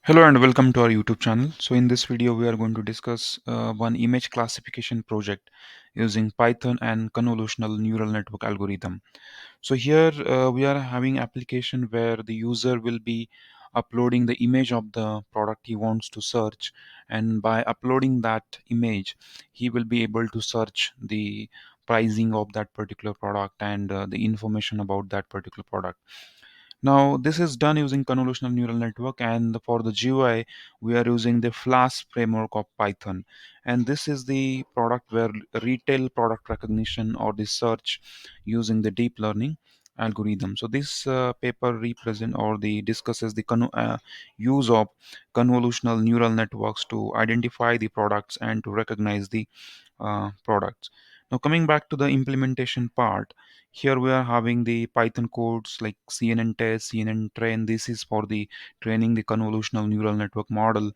Hello and welcome to our YouTube channel. So in this video we are going to discuss one image classification project using Python and convolutional neural network algorithm. So here we are having application where the user will be uploading the image of the product he wants to search, and by uploading that image he will be able to search the pricing of that particular product and the information about that particular product. Now this is done using convolutional neural network, and for the GUI we are using the Flash framework of Python. And this is the product where retail product recognition or the search using the deep learning algorithm. So this paper represent or the discusses the use of convolutional neural networks to identify the products and to recognize the products. Now coming back to the implementation part, here we are having the Python codes like CNN test, CNN train. This is for the training the convolutional neural network model,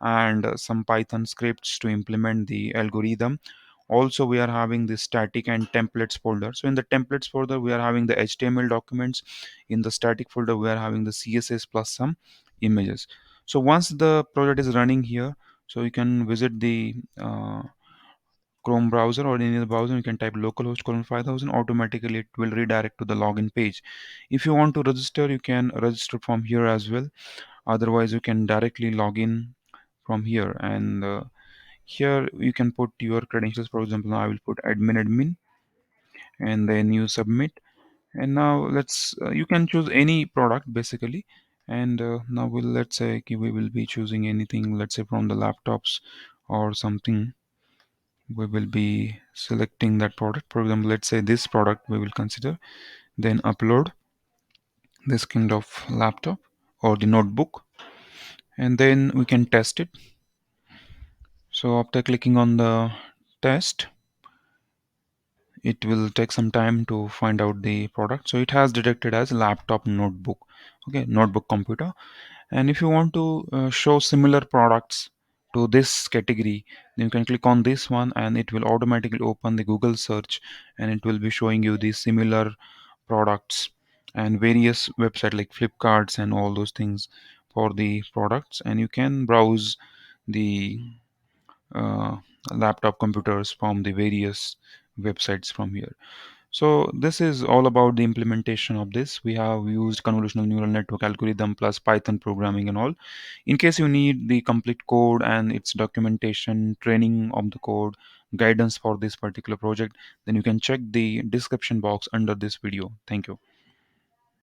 and some Python scripts to implement the algorithm. Also we are having the static and templates folder. So in the templates folder we are having the HTML documents. In the static folder we are having the CSS plus some images. So once the project is running here, so you can visit the Chrome browser or any other browser. You can type localhost colon 5000. Automatically it will redirect to the login page. If you want to register, you can register from here as well. Otherwise you can directly log in from here, and here you can put your credentials. For example, now I will put admin, and then you submit. And now let's you can choose any product basically. And now let's say okay, we will be choosing anything, let's say from the laptops or something. We will be selecting that product. For example, let's say this product we will consider, then upload this kind of laptop or the notebook, and then we can test it. So after clicking on the test, it will take some time to find out the product. So it has detected as laptop notebook, okay, notebook computer. And if you want to show similar products to this category, then you can click on this one and it will automatically open the Google search, and it will be showing you the similar products and various websites like Flipkarts and all those things for the products. And you can browse the uh, laptop computers from the various websites from here. So this is all about the implementation of this. We have used convolutional neural network algorithm plus Python programming and all. In case you need the complete code and its documentation, training of the code, guidance for this particular project, then you can check the description box under this video. Thank you.